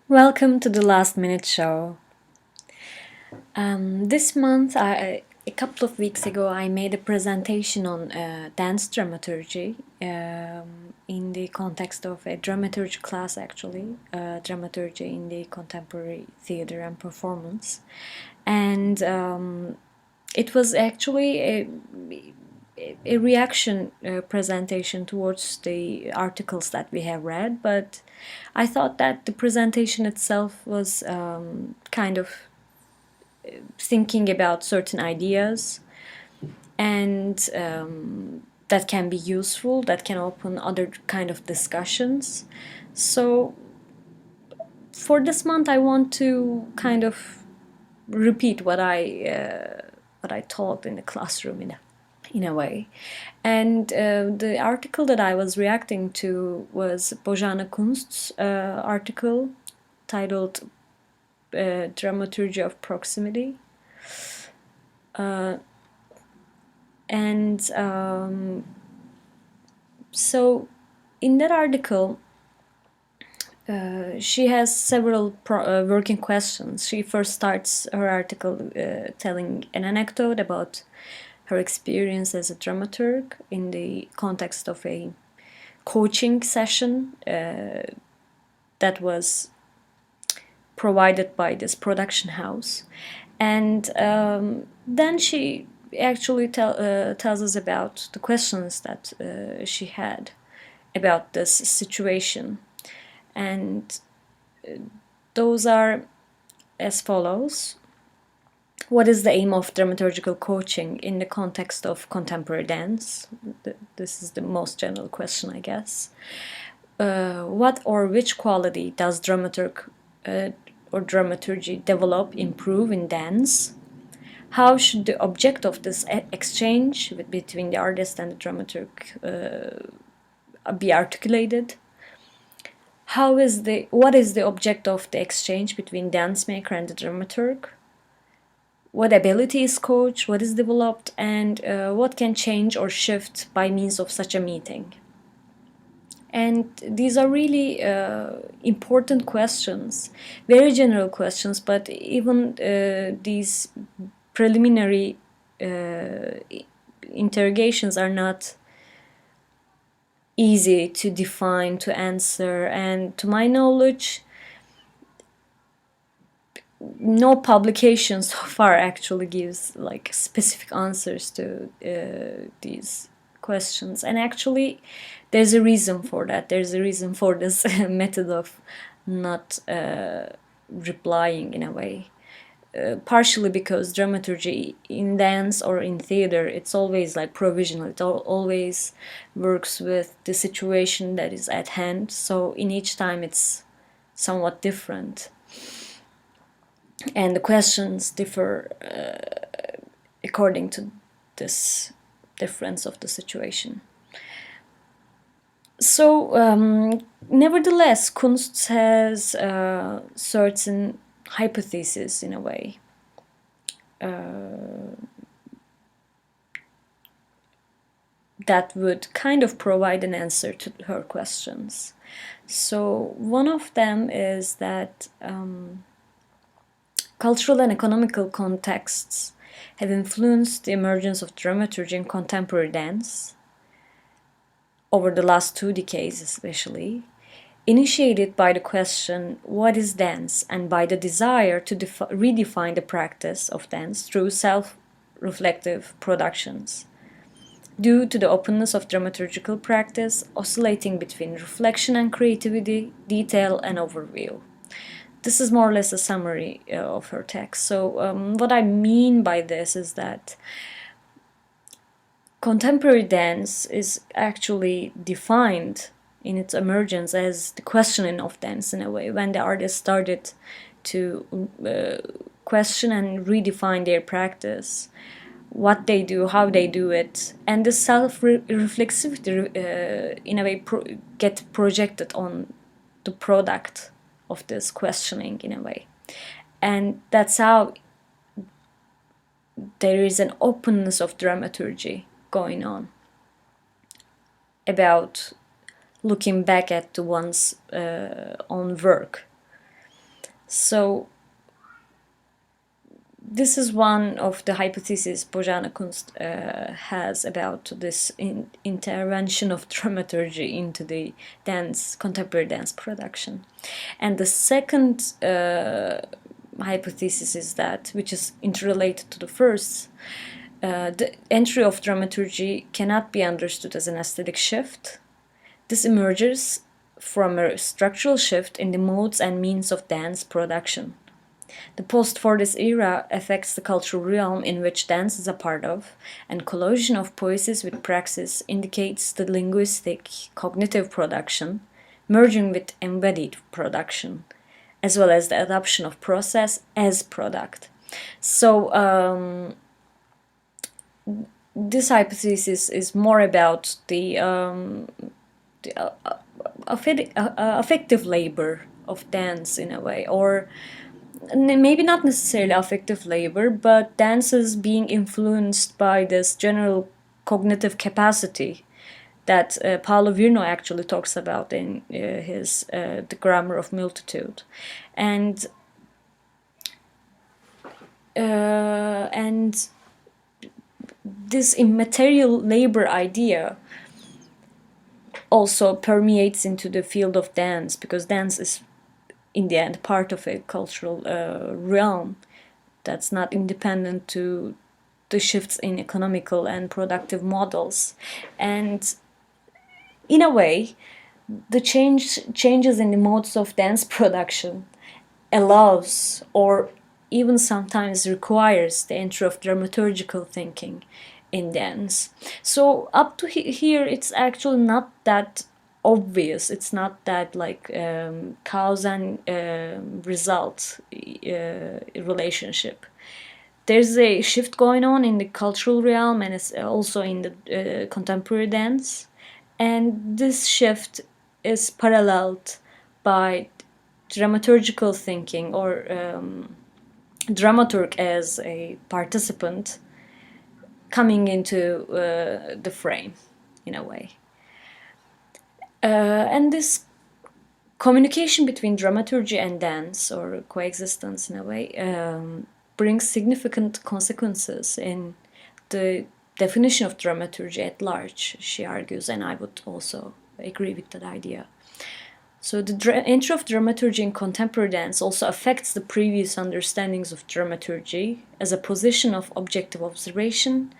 Welcome to the Last Minute Show. This month, a couple of weeks ago, I made a presentation on dance dramaturgy in the context of a dramaturgy class, actually, dramaturgy in the contemporary theater and performance. And it was actually a reaction presentation towards the articles that we have read, but I thought that the presentation itself was kind of thinking about certain ideas and that can be useful, that can open other kind of discussions. So for this month, I want to kind of repeat what I taught in the classroom in a way. And the article that I was reacting to was Bojana Kunst's article titled Dramaturgy of Proximity. And so in that article, she has several working questions. She first starts her article telling an anecdote about her experience as a dramaturg in the context of a coaching session that was provided by this production house. And then she actually tells us about the questions that she had about this situation. And those are as follows. What is the aim of dramaturgical coaching in the context of contemporary dance? This is the most general question, I guess. What or which quality does or dramaturgy develop, improve in dance? How should the object of this exchange between the artist and the dramaturg be articulated? What is the object of the exchange between dance maker and the dramaturg? What ability is coached, what is developed, and what can change or shift by means of such a meeting? And these are really important questions, very general questions, but even these preliminary interrogations are not easy to define, to answer, and to my knowledge, no publication so far actually gives like specific answers to these questions. And actually, there's a reason for that. There's a reason for this method of not replying in a way. Partially because dramaturgy in dance or in theater, it's always like provisional. It always works with the situation that is at hand. So in each time, it's somewhat different. And the questions differ according to this difference of the situation. So, nevertheless, Kunst has certain hypotheses in a way. That would kind of provide an answer to her questions. So one of them is that cultural and economical contexts have influenced the emergence of dramaturgy in contemporary dance over the last 2 decades especially, initiated by the question, what is dance? And by the desire to redefine the practice of dance through self-reflective productions, due to the openness of dramaturgical practice oscillating between reflection and creativity, detail and overview. This is more or less a summary of her text. So what I mean by this is that contemporary dance is actually defined in its emergence as the questioning of dance in a way, when the artists started to question and redefine their practice, what they do, how they do it, and the self-reflexivity in a way get projected on the product of this questioning in a way. And that's how there is an openness of dramaturgy going on about looking back at one's own work. So this is one of the hypotheses Bojana Kunst has about this intervention of dramaturgy into the contemporary dance production. And the second hypothesis is that, which is interrelated to the first, the entry of dramaturgy cannot be understood as an aesthetic shift. This emerges from a structural shift in the modes and means of dance production. The post-Fordist era affects the cultural realm in which dance is a part of, and collision of poiesis with praxis indicates the linguistic, cognitive production, merging with embodied production, as well as the adoption of process as product. So this hypothesis is more about the affective labor of dance in a way, or maybe not necessarily affective labor, but dances being influenced by this general cognitive capacity that Paulo Virno actually talks about in his The Grammar of Multitude. And this immaterial labor idea also permeates into the field of dance, because dance is in the end part of a cultural realm that's not independent to the shifts in economical and productive models. And in a way, the changes in the modes of dance production allows, or even sometimes requires, the entry of dramaturgical thinking in dance. So up to here, it's actually not that obvious. It's not that like cause and result relationship. There's a shift going on in the cultural realm, and it's also in the contemporary dance. And this shift is paralleled by dramaturgical thinking, or dramaturg as a participant coming into the frame in a way. And this communication between dramaturgy and dance, or coexistence in a way, brings significant consequences in the definition of dramaturgy at large, she argues, and I would also agree with that idea. So the entry of dramaturgy in contemporary dance also affects the previous understandings of dramaturgy as a position of objective observation,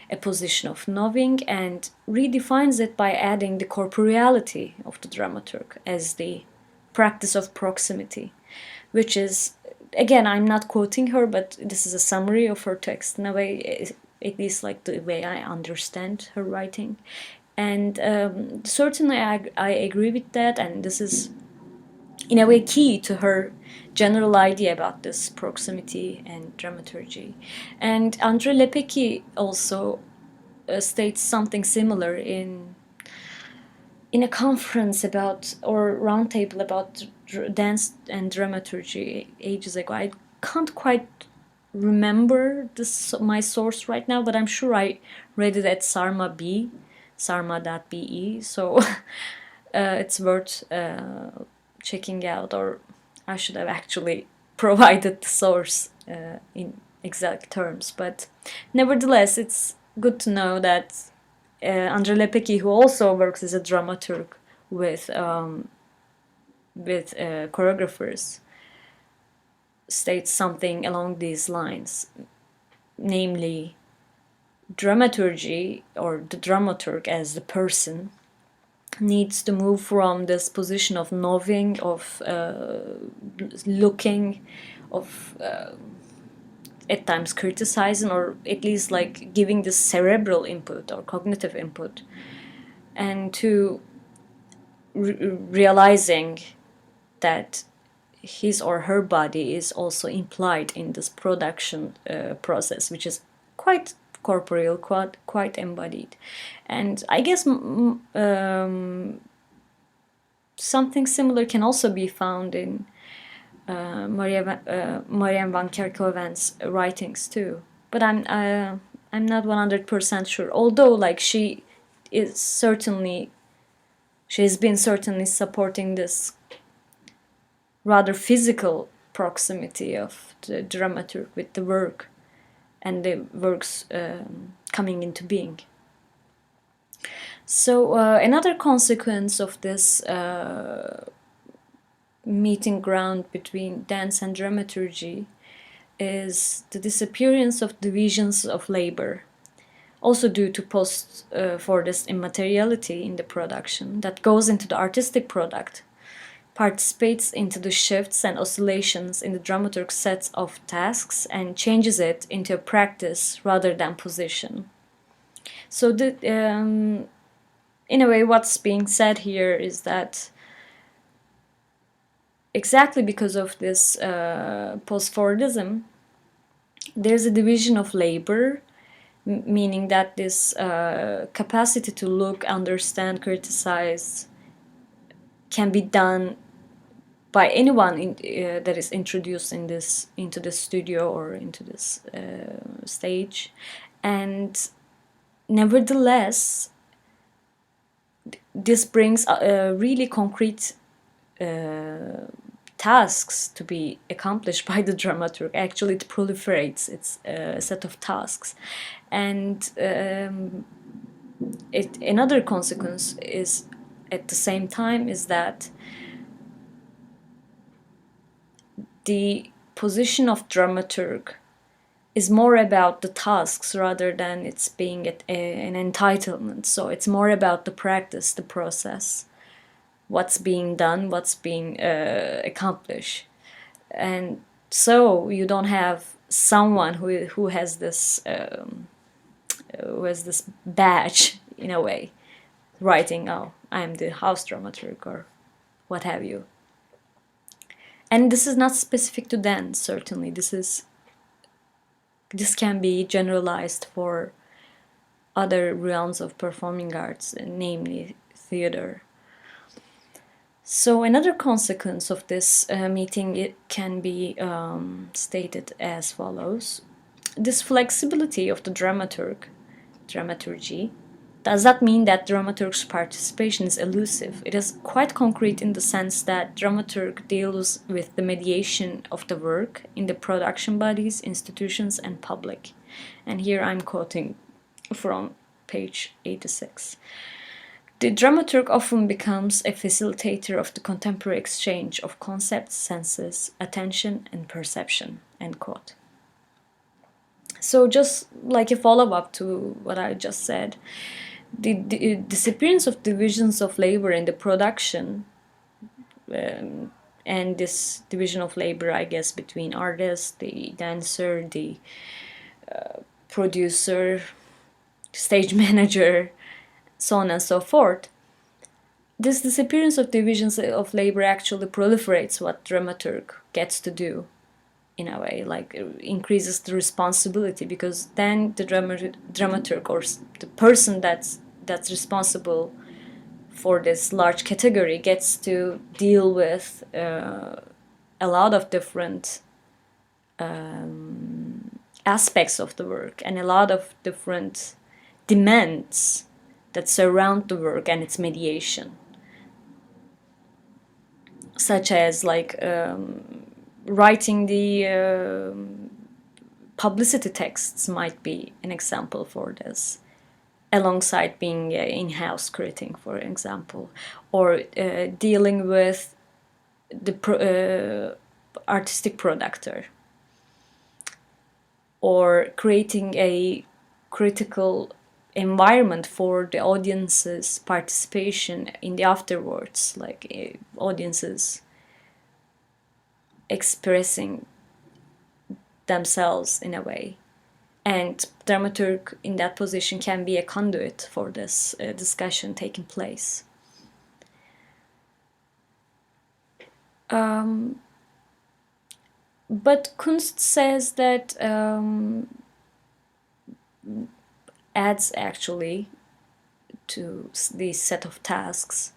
a position of knowing, and redefines it by adding the corporeality of the dramaturg as the practice of proximity, which is, again, I'm not quoting her, but this is a summary of her text in a way, at least like the way I understand her writing. And certainly I agree with that, and this is in a way key to her general idea about this proximity and dramaturgy. And André Lepecki also states something similar in a conference about, or roundtable about dance and dramaturgy ages ago. I can't quite remember my source right now, but I'm sure I read it at sarma.be, so it's worth checking out, or I should have actually provided the source in exact terms. But nevertheless, it's good to know that André Lepecki, who also works as a dramaturg with choreographers, states something along these lines, namely, dramaturgy, or the dramaturg as the person, needs to move from this position of knowing, of looking, of at times criticizing, or at least like giving this cerebral input or cognitive input, and to realizing that his or her body is also implied in this production process, which is quite corporeal, quite embodied. And I guess something similar can also be found in Marianne van Kerkhoven's writings too. But I'm not 100% sure. Although like she has been certainly supporting this rather physical proximity of the dramaturg with the work and the works coming into being. So another consequence of this meeting ground between dance and dramaturgy is the disappearance of divisions of labor, also due to post-Fordist immateriality in the production that goes into the artistic product, participates into the shifts and oscillations in the dramaturg's sets of tasks, and changes it into a practice rather than position. So in a way, what's being said here is that exactly because of this post-Fordism, there's a division of labor, meaning that this capacity to look, understand, criticize can be done by anyone that is introduced into this studio or into this stage. And nevertheless, this brings really concrete tasks to be accomplished by the dramaturg. Actually, it proliferates its set of tasks. And another consequence is, at the same time, is that the position of dramaturg is more about the tasks rather than it's being an entitlement. So it's more about the practice, the process, what's being done, what's being accomplished. And so you don't have someone who has this badge, in a way, writing, oh, I'm the house dramaturg or what have you. And this is not specific to dance, certainly. This can be generalized for other realms of performing arts, namely theater. So another consequence of this meeting, it can be stated as follows. This flexibility of the dramaturgy, does not mean that dramaturg's participation is elusive. It is quite concrete in the sense that dramaturg deals with the mediation of the work in the production bodies, institutions, and public. And here I'm quoting from page 86. The dramaturg often becomes a facilitator of the contemporary exchange of concepts, senses, attention, and perception, end quote. So just like a follow-up to what I just said, the disappearance of divisions of labor in the production, and this division of labor, I guess, between artist, the dancer, the producer, stage manager, so on and so forth. This disappearance of divisions of labor actually proliferates what dramaturg gets to do, in a way, like increases the responsibility, because then the dramaturg or the person that's responsible for this large category gets to deal with a lot of different aspects of the work and a lot of different demands that surround the work and its mediation, such as like writing the publicity texts might be an example for this, alongside being in-house critic, for example, or dealing with the artistic productor, or creating a critical environment for the audience's participation in the afterwards, like audiences expressing themselves in a way. And dramaturg in that position can be a conduit for this discussion taking place. But Kunst says that adds actually to this set of tasks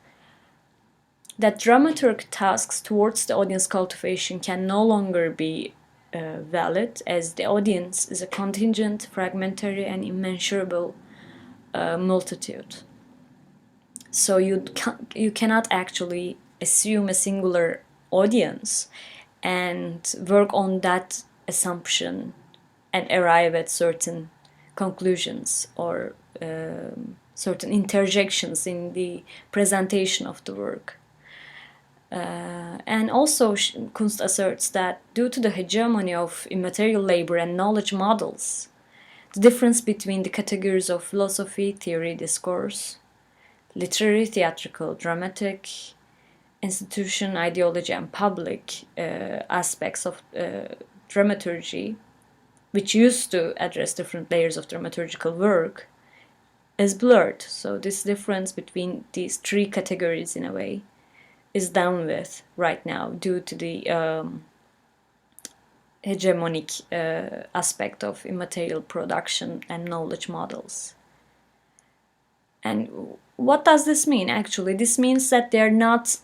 that dramaturg tasks towards the audience cultivation can no longer be valid, as the audience is a contingent, fragmentary, and immeasurable multitude. So you cannot actually assume a singular audience and work on that assumption and arrive at certain conclusions or certain interjections in the presentation of the work. And also, Kunst asserts that due to the hegemony of immaterial labor and knowledge models, the difference between the categories of philosophy, theory, discourse, literary, theatrical, dramatic, institution, ideology, and public aspects of dramaturgy, which used to address different layers of dramaturgical work, is blurred. So this difference between these three categories, in a way, is done with right now due to the hegemonic aspect of immaterial production and knowledge models. And what does this mean, actually? This means that they're not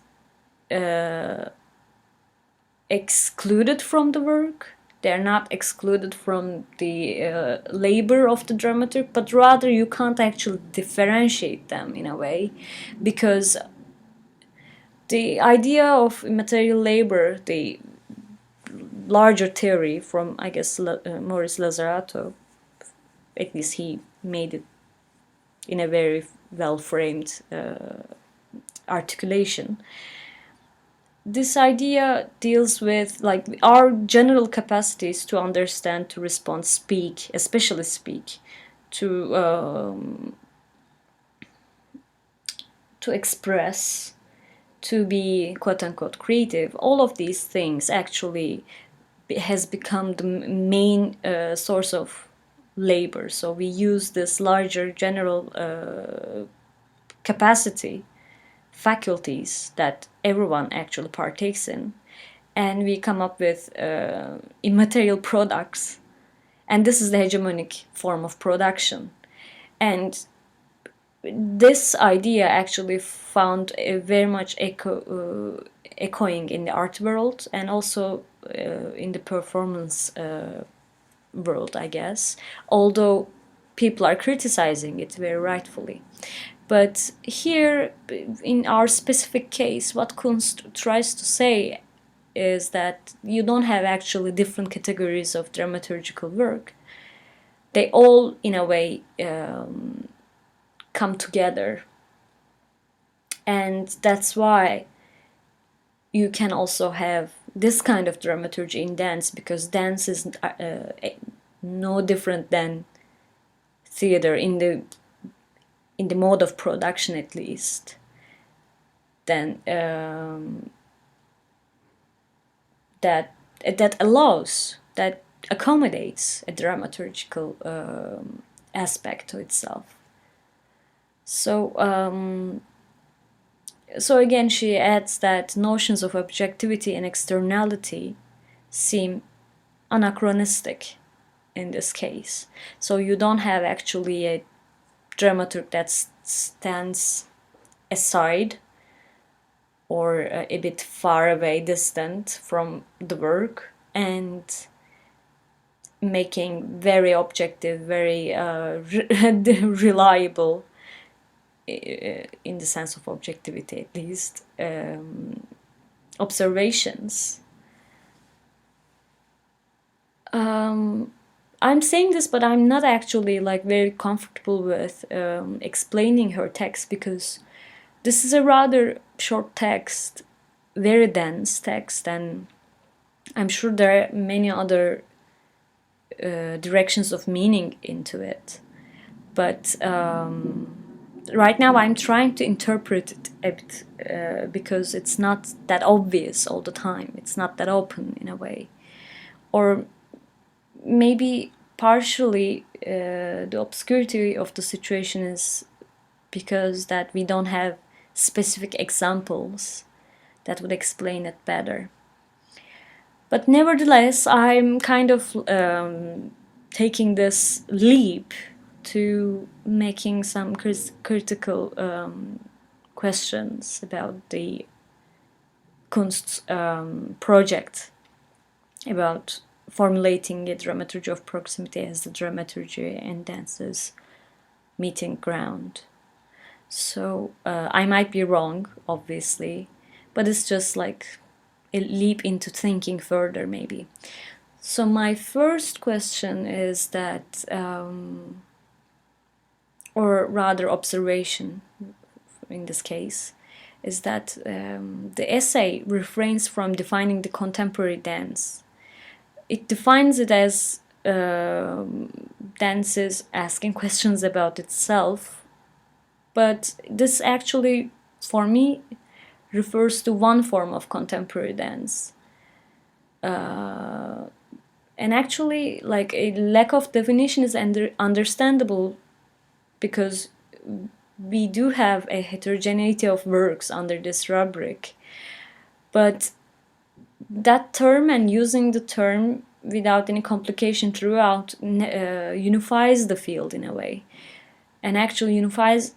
excluded from the work, they're not excluded from the labor of the dramaturg, but rather you can't actually differentiate them in a way, because the idea of immaterial labor, the larger theory from, I guess, Maurice Lazarato, at least he made it in a very well-framed articulation. This idea deals with like our general capacities to understand, to respond, speak, especially speak, to express, to be quote-unquote creative. All of these things actually has become the main source of labor. So we use this larger general capacity, faculties that everyone actually partakes in, and we come up with immaterial products, and this is the hegemonic form of production. And this idea actually found very much echoing in the art world and also in the performance world, I guess, although people are criticizing it very rightfully. But here, in our specific case, what Kunst tries to say is that you don't have actually different categories of dramaturgical work. They all, in a way, come together. And that's why you can also have this kind of dramaturgy in dance, because dance is no different than theater in the mode of production, at least, then that allows, that accommodates a dramaturgical aspect to itself. So again, she adds that notions of objectivity and externality seem anachronistic in this case. So you don't have actually a dramaturg that stands aside or a bit far away, distant from the work, and making very objective, very reliable, in the sense of objectivity at least, observations. I'm saying this, but I'm not actually like very comfortable with explaining her text, because this is a rather short text, very dense text, and I'm sure there are many other directions of meaning into it. But right now I'm trying to interpret it a bit because it's not that obvious all the time. It's not that open in a way. Or maybe partially the obscurity of the situation is because that we don't have specific examples that would explain it better. But nevertheless, I'm kind of taking this leap to making some critical questions about the Kunst's project, about formulating a dramaturgy of proximity as the dramaturgy and dance's meeting ground. So I might be wrong, obviously, but it's just like leap into thinking further, maybe. So my first question is that, or rather observation in this case, is that the essay refrains from defining the contemporary dance. It defines it as dances asking questions about itself, but this actually, for me, refers to one form of contemporary dance. And actually, like, a lack of definition is understandable, because we do have a heterogeneity of works under this rubric. But that term, and using the term without any complication throughout, unifies the field in a way, and actually unifies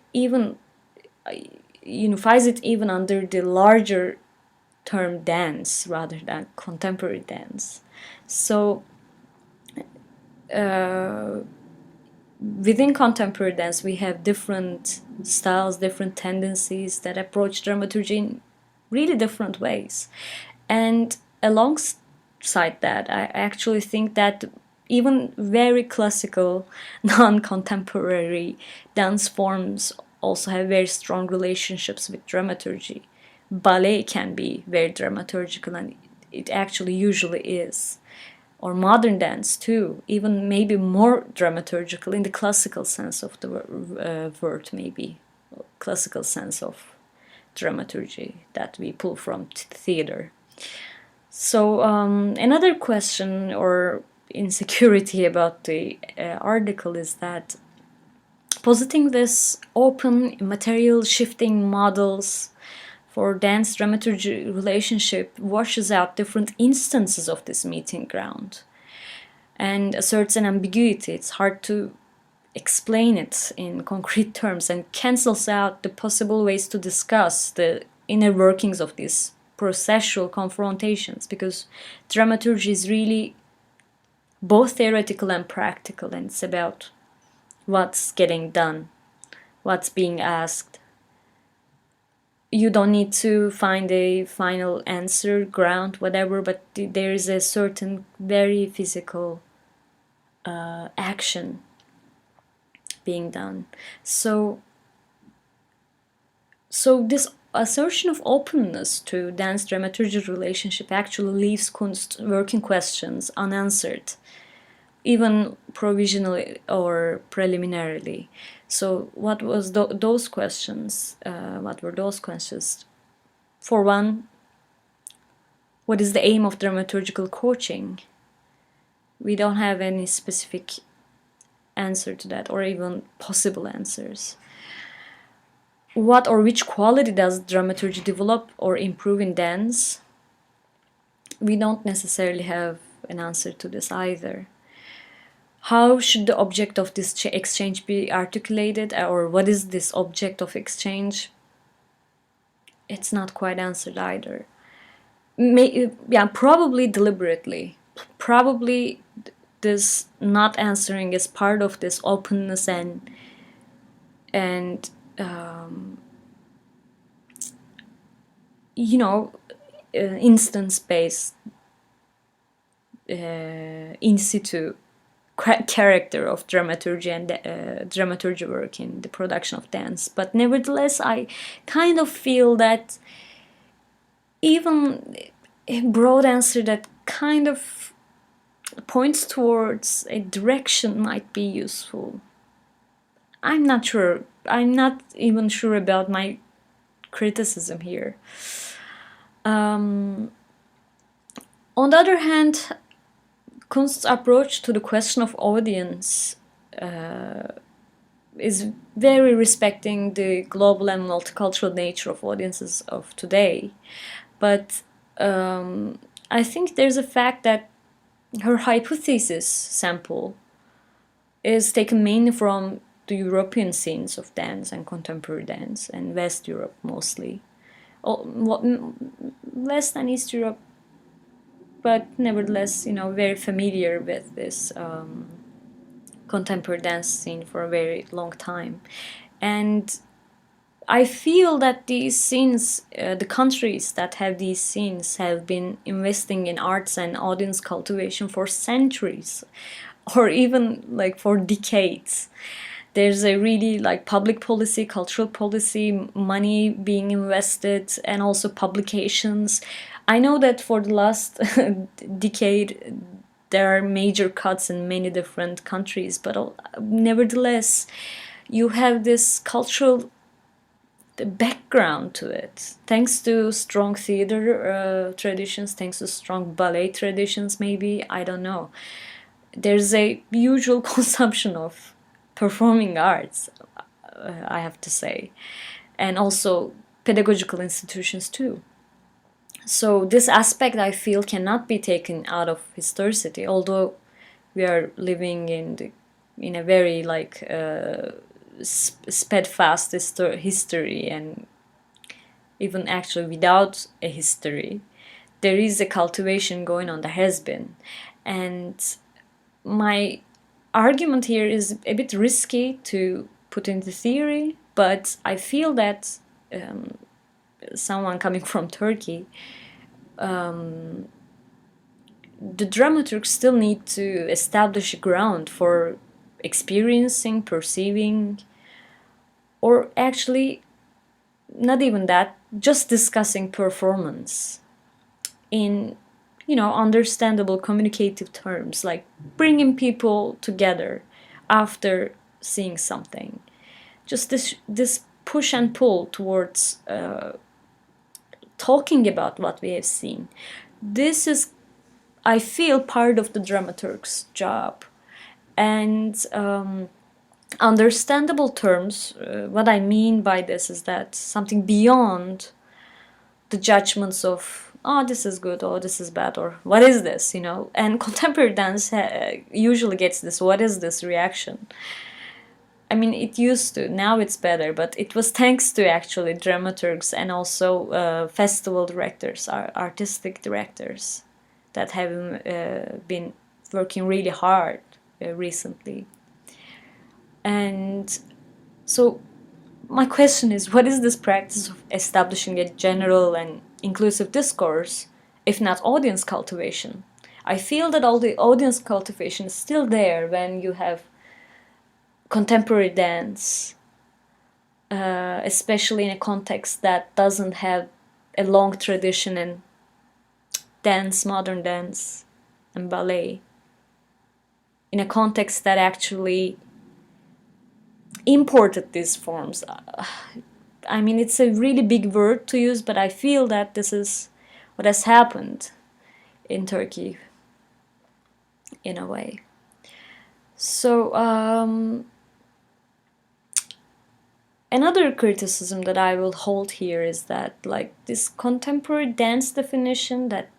it even under the larger term dance rather than contemporary dance. So within contemporary dance, we have different styles, different tendencies that approach dramaturgy in really different ways. And alongside that, I actually think that even very classical, non-contemporary dance forms also have very strong relationships with dramaturgy. Ballet can be very dramaturgical, and it actually usually is. Or modern dance too, even maybe more dramaturgical in the classical sense of the word, maybe classical sense of dramaturgy that we pull from theater. So another question or insecurity about the article is that positing this open material shifting models for dance dramaturgy relationship washes out different instances of this meeting ground and asserts an ambiguity. It's hard to explain it in concrete terms, and cancels out the possible ways to discuss the inner workings of these processual confrontations, because dramaturgy is really both theoretical and practical, and it's about what's getting done, what's being asked. You don't need to find a final answer, ground, whatever, but there is a certain very physical action being done. So this assertion of openness to dance dramaturgy relationship actually leaves Kunst working questions unanswered, even provisionally or preliminarily. So what was those questions? What were those questions? For one, what is the aim of dramaturgical coaching? We don't have any specific answer to that, or even possible answers. What or which quality does dramaturgy develop or improve in dance? We don't necessarily have an answer to this either. How should the object of this exchange be articulated, or what is this object of exchange? It's not quite answered either. Probably deliberately. Probably this not answering is part of this openness and instance-based in situ character of dramaturgy and dramaturgy work in the production of dance. But nevertheless, I kind of feel that even a broad answer that kind of points towards a direction might be useful. I'm not sure. I'm not even sure about my criticism here. On the other hand, Kunst's approach to the question of audience is very respecting the global and multicultural nature of audiences of today. But I think there's a fact that her hypothesis sample is taken mainly from the European scenes of dance and contemporary dance, and West Europe mostly. West and East Europe, but nevertheless, very familiar with this contemporary dance scene for a very long time. And I feel that these scenes, the countries that have these scenes, have been investing in arts and audience cultivation for centuries, or even like for decades. There's a really like public policy, cultural policy, money being invested, and also publications. I know that for the last decade there are major cuts in many different countries, but nevertheless, you have this cultural background to it. Thanks to strong theater traditions, thanks to strong ballet traditions, maybe, I don't know. There's a usual consumption of performing arts, I have to say, and also pedagogical institutions too. So this aspect, I feel, cannot be taken out of historicity, although we are living in a very like steadfast history, and even actually without a history, there is a cultivation going on, there has been. And my argument here is a bit risky to put into theory, but I feel that someone coming from Turkey, the dramaturgs still need to establish a ground for experiencing, perceiving, or actually not even that, just discussing performance in, understandable communicative terms, like bringing people together after seeing something. Just this push and pull towards talking about what we have seen. This is, I feel, part of the dramaturg's job. And understandable terms, what I mean by this is that something beyond the judgments of, oh, this is good, oh, this is bad, or what is this, And contemporary dance usually gets this, what is this reaction? I mean, it used to, now it's better, but it was thanks to actually dramaturgs and also festival directors, artistic directors that have been working really hard recently. And so my question is, what is this practice of establishing a general and inclusive discourse, if not audience cultivation? I feel that all the audience cultivation is still there when you have contemporary dance, especially in a context that doesn't have a long tradition in dance, modern dance, and ballet. In a context that actually imported these forms. I mean, it's a really big word to use, but I feel that this is what has happened in Turkey, in a way. So, another criticism that I will hold here is that, like, this contemporary dance definition that,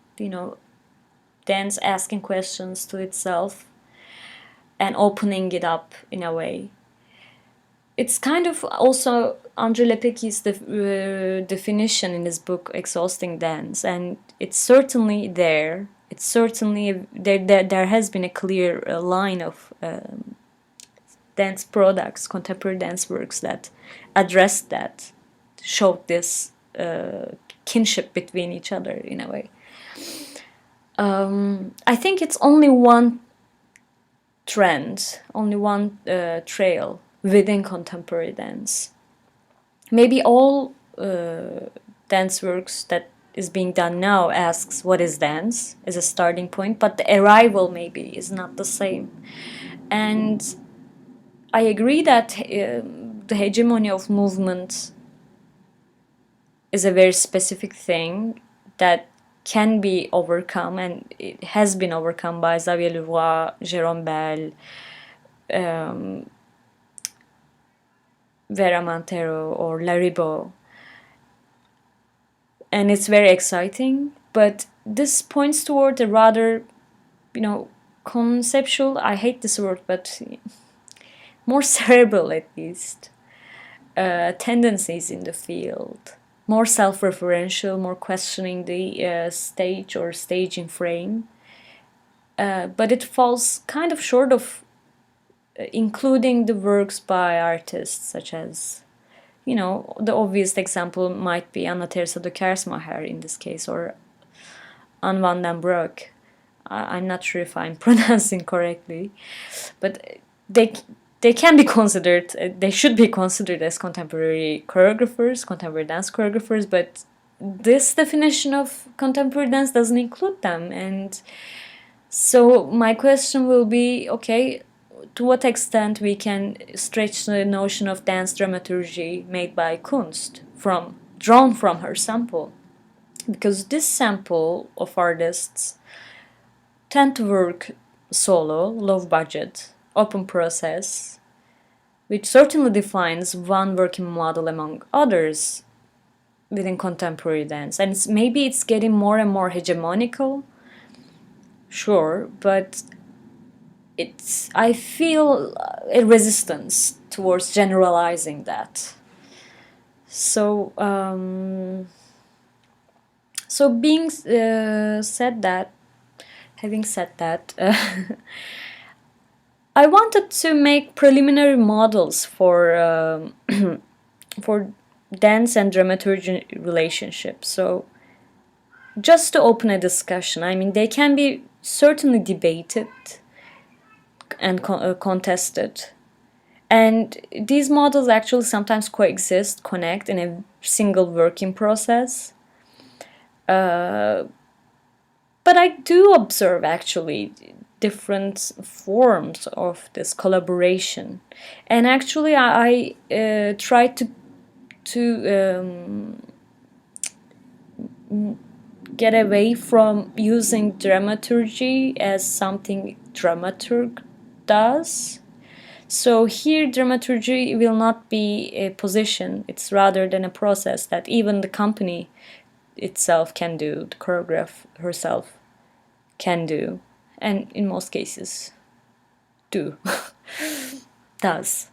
dance asking questions to itself and opening it up in a way. It's kind of also Andre Lepecky's definition in his book Exhausting Dance, and it's certainly there. It's certainly there has been a clear line of dance products, contemporary dance works that addressed that, showed this kinship between each other in a way. I think it's only one trend, only one trail within contemporary dance. Maybe all dance works that is being done now asks what is dance as a starting point, but the arrival maybe is not the same. And I agree that the hegemony of movement is a very specific thing that can be overcome, and it has been overcome by Xavier Leroy, Jérôme Bell, Vera Montero or Laribo, and it's very exciting. But this points toward a rather, conceptual, I hate this word, but more cerebral at least, tendencies in the field, more self-referential, more questioning the stage or staging frame. But it falls kind of short of including the works by artists such as, The obvious example might be Anna Teresa de Kersmacher in this case, or Anne van den Broek. I'm not sure if I'm pronouncing correctly, but they can be considered, they should be considered as contemporary choreographers, contemporary dance choreographers, but this definition of contemporary dance doesn't include them. And so my question will be, okay, to what extent we can stretch the notion of dance dramaturgy made by Kunst drawn from her sample? Because this sample of artists tend to work solo, low budget, open process, which certainly defines one working model among others within contemporary dance. And maybe it's getting more and more hegemonical, sure, but I feel a resistance towards generalizing that. So, having said that, I wanted to make preliminary models for for dance and dramaturgy relationships. So, just to open a discussion, I mean, they can be certainly debated and contested. And these models actually sometimes connect in a single working process. But I do observe actually different forms of this collaboration. And actually I try to get away from using dramaturgy as something dramaturg does. So here dramaturgy will not be a position, it's rather than a process that even the company itself can do, the choreographer herself can do, and in most cases does.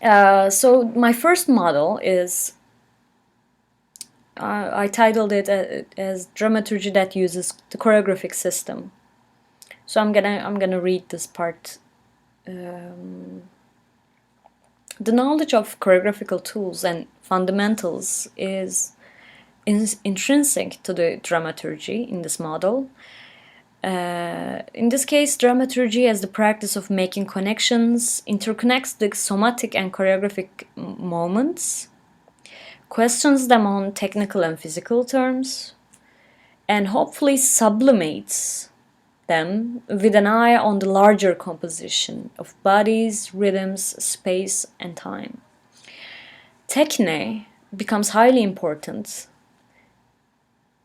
So my first model is, I titled it as dramaturgy that uses the choreographic system. So I'm gonna read this part. The knowledge of choreographical tools and fundamentals is intrinsic to the dramaturgy in this model. In this case, dramaturgy as the practice of making connections interconnects the somatic and choreographic moments, questions them on technical and physical terms, and hopefully sublimates them with an eye on the larger composition of bodies, rhythms, space, and time. Techne becomes highly important,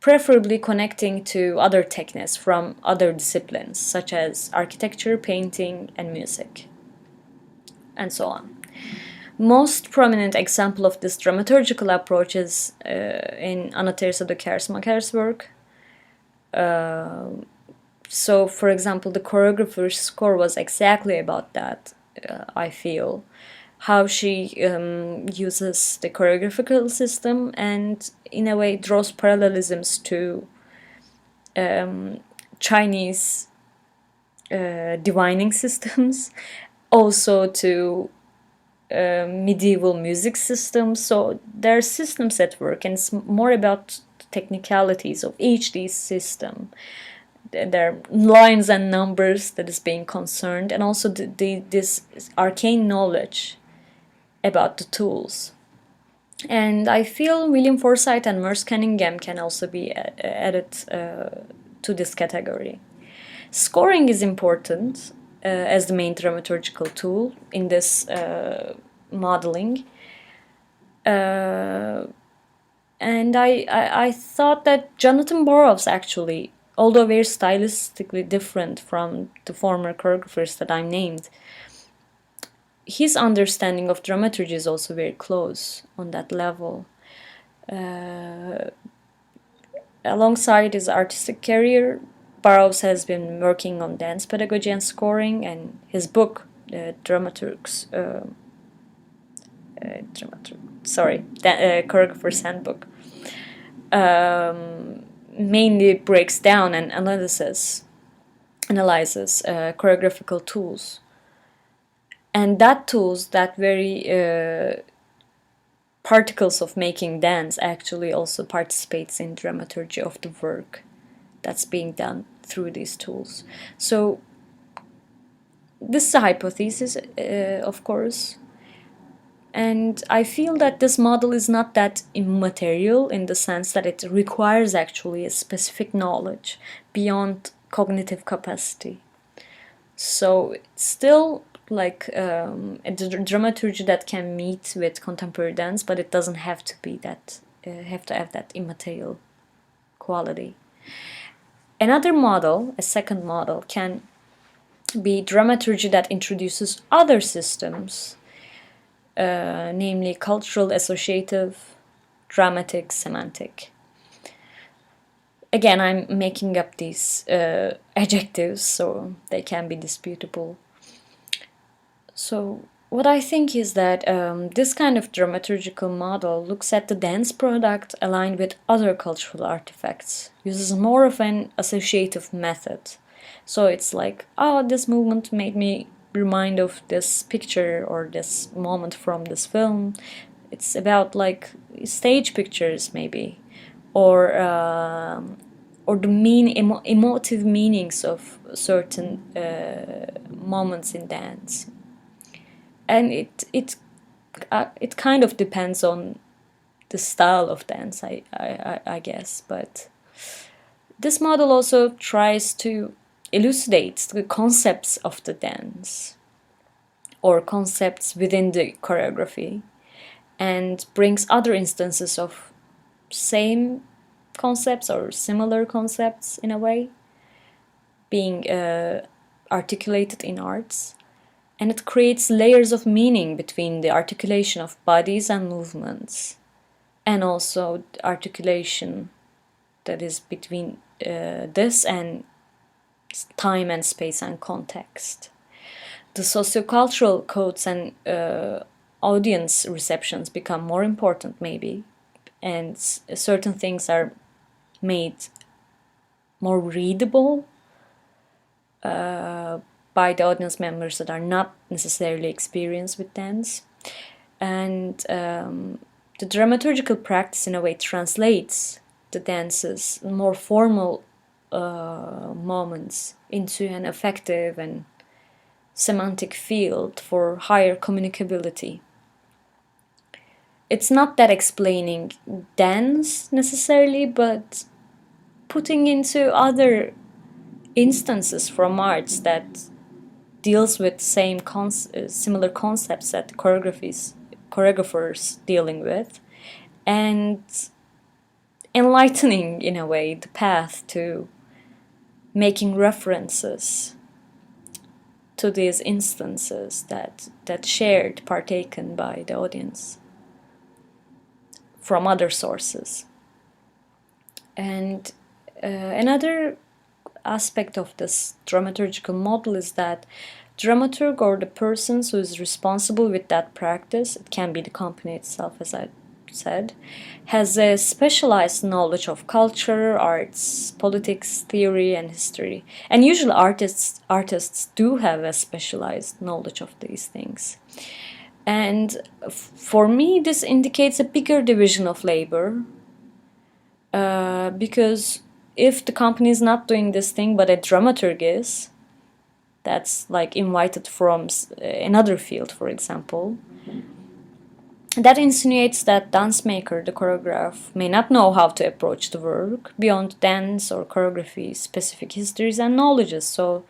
preferably connecting to other technes from other disciplines, such as architecture, painting, and music, and so on. Most prominent example of this dramaturgical approach is in Anna Teresa de Kersmacher's work. So, for example, the choreographer's score was exactly about that, I feel. How she uses the choreographical system and, in a way, draws parallelisms to Chinese divining systems, also to medieval music systems. So there are systems at work, and it's more about the technicalities of each these system. There are lines and numbers that is being concerned, and also this arcane knowledge about the tools. And I feel William Forsythe and Merce Cunningham can also be added to this category. Scoring is important as the main dramaturgical tool in this modeling. And I thought that Jonathan Burroughs actually, although very stylistically different from the former choreographers that I named, his understanding of dramaturgy is also very close on that level. Alongside his artistic career, Burroughs has been working on dance pedagogy and scoring, and his book, Choreographer's Handbook, mainly breaks down and analyzes choreographical tools. And that tools, that very particles of making dance actually also participates in dramaturgy of the work that's being done through these tools. So this is a hypothesis, of course, and I feel that this model is not that immaterial in the sense that it requires actually a specific knowledge beyond cognitive capacity. So it's still like a dramaturgy that can meet with contemporary dance, but it doesn't have to be that, have to have that immaterial quality. Another model, a second model, can be dramaturgy that introduces other systems, namely cultural, associative, dramatic, semantic. Again, I'm making up these adjectives, so they can be disputable. So what I think is that this kind of dramaturgical model looks at the dance product aligned with other cultural artifacts, uses more of an associative method. So it's like, oh, this movement made me remind of this picture or this moment from this film. It's about like stage pictures maybe, or the emotive meanings of certain moments in dance. And it kind of depends on the style of dance, I guess. But this model also tries to elucidate the concepts of the dance or concepts within the choreography, and brings other instances of same concepts or similar concepts in a way being articulated in arts. And it creates layers of meaning between the articulation of bodies and movements, and also articulation that is between this and time and space and context. The sociocultural codes and audience receptions become more important maybe, and certain things are made more readable by the audience members that are not necessarily experienced with dance. And the dramaturgical practice in a way translates the dance's more formal moments into an effective and semantic field for higher communicability. It's not that explaining dance necessarily, but putting into other instances from arts that deals with similar concepts that choreographers dealing with, and enlightening in a way the path to making references to these instances that shared, partaken by the audience from other sources. And another aspect of this dramaturgical model is that dramaturg, or the person who is responsible with that practice, it can be the company itself, as I said, has a specialized knowledge of culture, arts, politics, theory, and history. And usually artists do have a specialized knowledge of these things. And for me, this indicates a bigger division of labor, because if the company is not doing this thing, but a dramaturg is, that's like invited from another field, for example, that insinuates that dance maker, the choreograph, may not know how to approach the work beyond dance or choreography specific histories and knowledges. So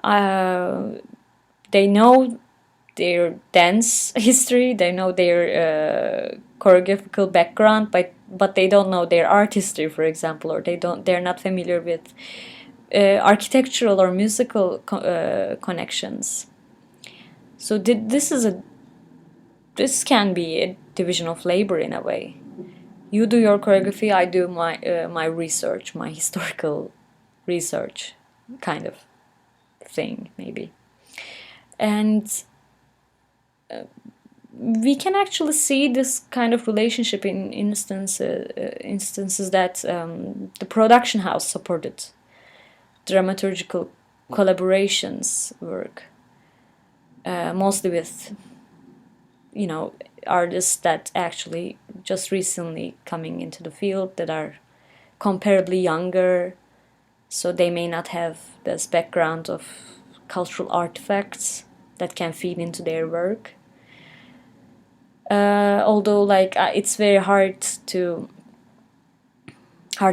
they know their dance history, they know their choreographical background, but they don't know their art history, for example, or they're not familiar with architectural or musical connections. So this can be a division of labor in a way. You do your choreography, I do my research, my historical research, kind of thing maybe. And we can actually see this kind of relationship in instances that the production house supported dramaturgical collaborations work, mostly with artists that actually just recently coming into the field that are comparably younger, so they may not have this background of cultural artifacts that can feed into their work. Although it's very hard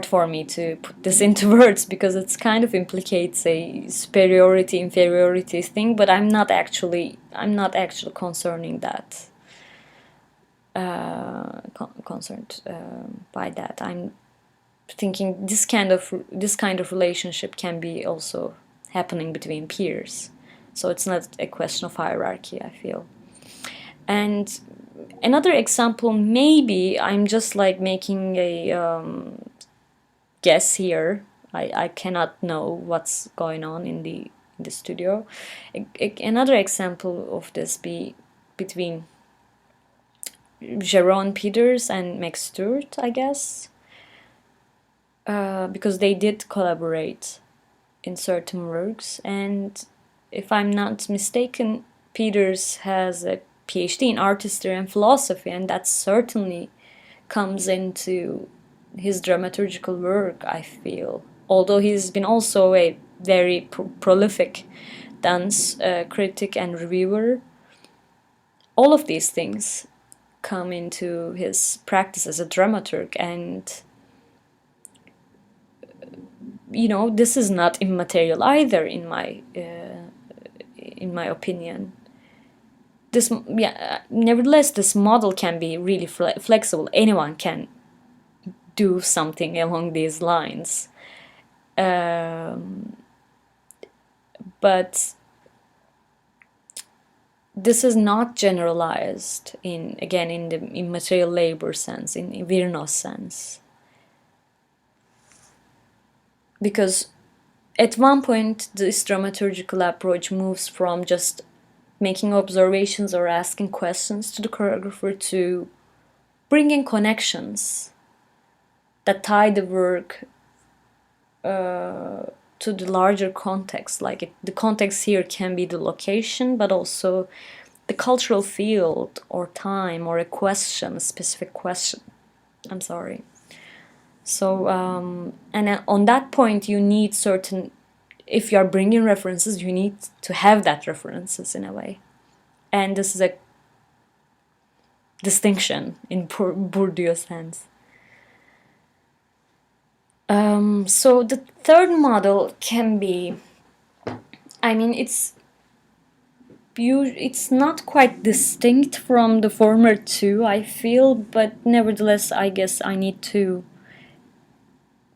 for me to put this into words because it's kind of implicates a superiority inferiority thing, but I'm not actually concerning that concerned by that. I'm thinking this kind of relationship can be also happening between peers, so it's not a question of hierarchy, I feel. And another example, maybe I'm just making a guess here. I cannot know what's going on in the studio. Another example of this be between Jeroen Peters and Max Stewart, I guess, because they did collaborate in certain works. And if I'm not mistaken, Peters has a PhD in artistry and philosophy, and that certainly comes into his dramaturgical work, I feel. Although he's been also a very prolific dance critic and reviewer, all of these things come into his practice as a dramaturg. And this is not immaterial either, in my opinion. Nevertheless, this model can be really flexible. Anyone can do something along these lines, but this is not generalized in the immaterial labor sense, in Virno's sense, because at one point this dramaturgical approach moves from just making observations or asking questions to the choreographer to bringing connections that tie the work to the larger context. The context here can be the location, but also the cultural field or time or a specific question. I'm sorry. So, and on that point, you need if you are bringing references, you need to have that references in a way. And this is a distinction in Bourdieu sense. So the third model can be, it's not quite distinct from the former two, I feel, but nevertheless, I guess I need to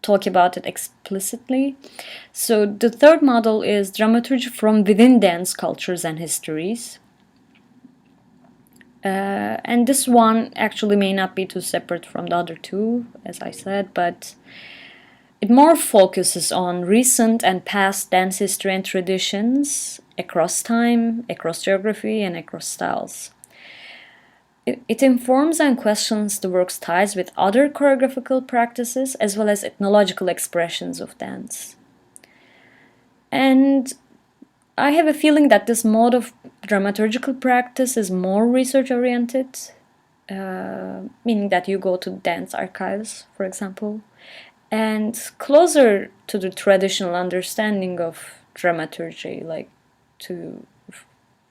talk about it explicitly. So the third model is dramaturgy from within dance cultures and histories. And this one actually may not be too separate from the other two, as I said, but it more focuses on recent and past dance history and traditions across time, across geography, and across styles. It informs and questions the work's ties with other choreographical practices as well as ethnological expressions of dance. And I have a feeling that this mode of dramaturgical practice is more research-oriented, meaning that you go to dance archives, for example, and closer to the traditional understanding of dramaturgy,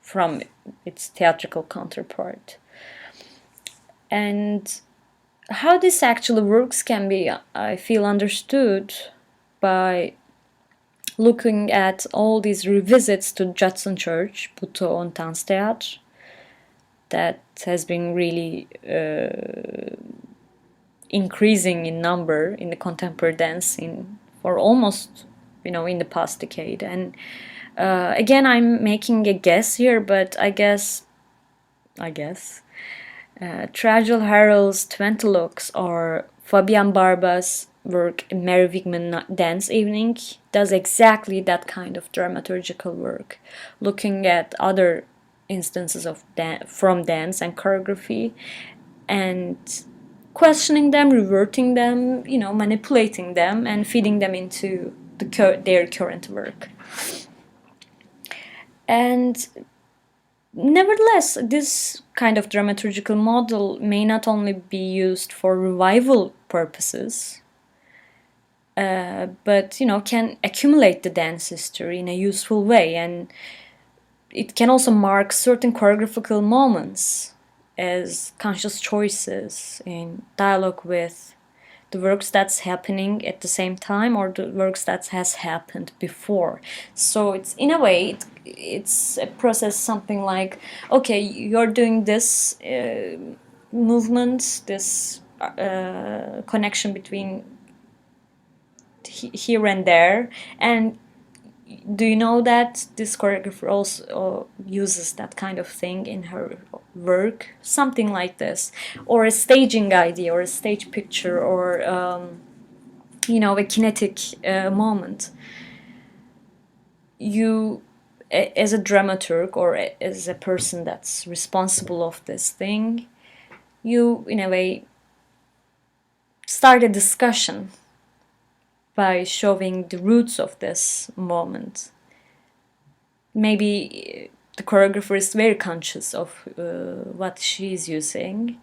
from its theatrical counterpart. And how this actually works can be, I feel, understood by looking at all these revisits to Judson Church, Buto on Tanztheater, that has been really increasing in number in the contemporary dance scene for almost, in the past decade. And again, I'm making a guess here, but I guess Tragel Harrell's Twentelux or Fabian Barba's work Mary Wigman Dance Evening does exactly that kind of dramaturgical work, looking at other instances of from dance and choreography and questioning them, reverting them, manipulating them and feeding them into their current work. And Nevertheless, this kind of dramaturgical model may not only be used for revival purposes, but can accumulate the dance history in a useful way, and it can also mark certain choreographical moments as conscious choices in dialogue with the works that's happening at the same time or the works that has happened before. So it's in a way it's a process, something like, okay, you're doing this movement, this connection between here and there, and do you know that this choreographer also uses that kind of thing in her work? Something like this. Or a staging idea, or a stage picture, or a kinetic moment. You, as a dramaturg, or as a person that's responsible of this thing, you, in a way, start a discussion by showing the roots of this moment. Maybe the choreographer is very conscious of what she's using,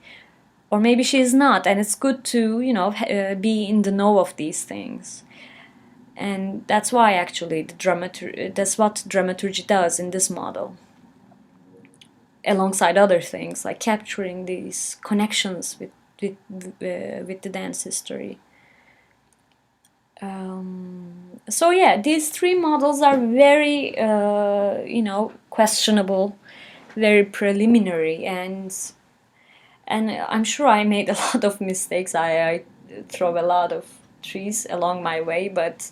or maybe she is not, and it's good to be in the know of these things. And that's why actually that's what dramaturgy does in this model, alongside other things like capturing these connections with the dance history. So yeah, these three models are very questionable, very preliminary, and I'm sure I made a lot of mistakes. I throw a lot of trees along my way, but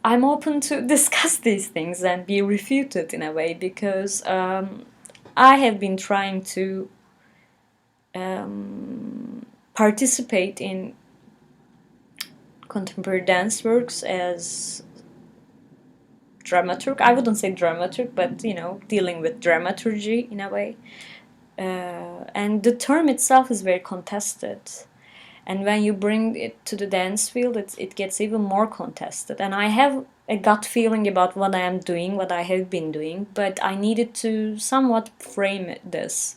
I'm open to discuss these things and be refuted in a way, because I have been trying to participate in contemporary dance works as dramaturg. I wouldn't say dramaturg, but dealing with dramaturgy in a way. And the term itself is very contested. And when you bring it to the dance field, it gets even more contested. And I have a gut feeling about what I am doing, what I have been doing, but I needed to somewhat frame this,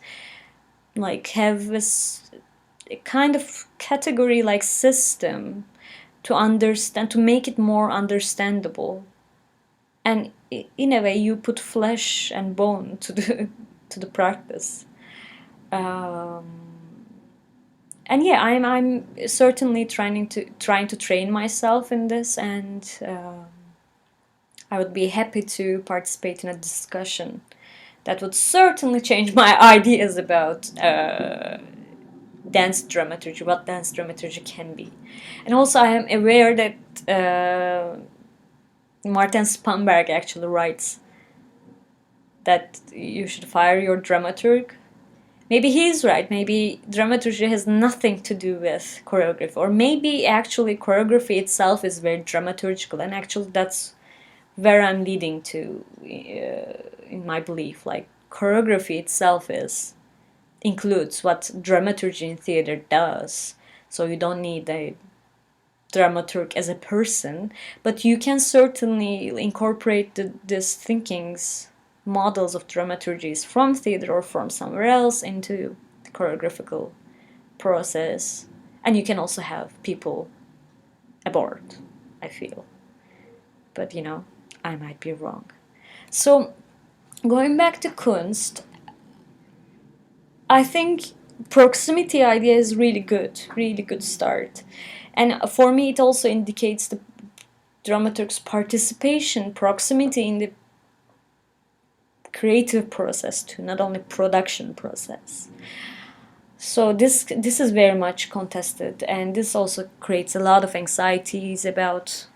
like have a kind of category like system to understand, to make it more understandable. And in a way, you put flesh and bone to the practice. And yeah, I'm certainly trying to train myself in this, and I would be happy to participate in a discussion that would certainly change my ideas about dance dramaturgy, what dance dramaturgy can be. And also, I am aware that Martin Spamberg actually writes that you should fire your dramaturg. Maybe he's right. Maybe dramaturgy has nothing to do with choreography. Or maybe actually choreography itself is very dramaturgical. And actually that's where I'm leading to in my belief. Like choreography itself includes what dramaturgy in theater does. So you don't need a dramaturg as a person. But you can certainly incorporate these thinkings, models of dramaturgies from theater or from somewhere else into the choreographical process. And you can also have people aboard, I feel. But I might be wrong. So going back to Kunst, I think proximity idea is really good start. And for me it also indicates the dramaturg's participation, proximity in the creative process too, not only production process. So this is very much contested, and this also creates a lot of anxieties about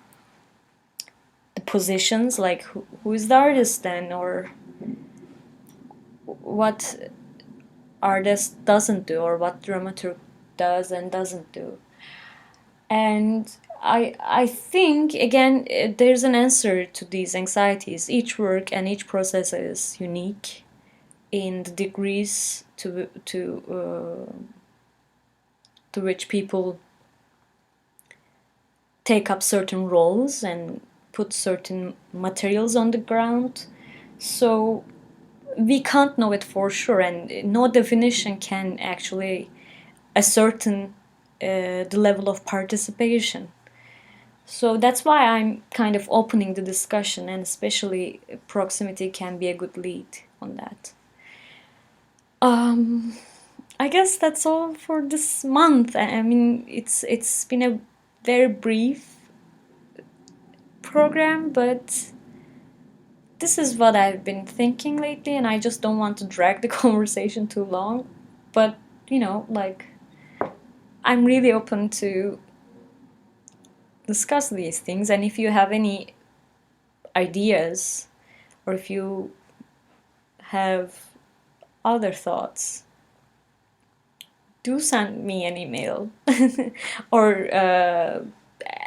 the positions, like who is the artist then, or what artist doesn't do, or what dramaturg does and doesn't do. And I think, again, there's an answer to these anxieties. Each work and each process is unique in the degrees to which people take up certain roles and put certain materials on the ground. So we can't know it for sure, and no definition can actually ascertain the level of participation. So that's why I'm kind of opening the discussion, and especially proximity can be a good lead on that. I guess that's all for this month. I mean, it's been a very brief program, but this is what I've been thinking lately, and I just don't want to drag the conversation too long. But, like, I'm really open to discuss these things, and if you have any ideas, or if you have other thoughts, do send me an email or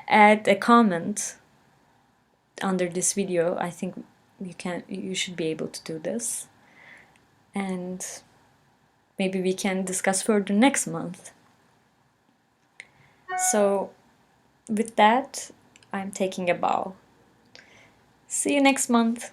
add a comment under this video. I think you should be able to do this, and maybe we can discuss further next month. So with that, I'm taking a bow. See you next month.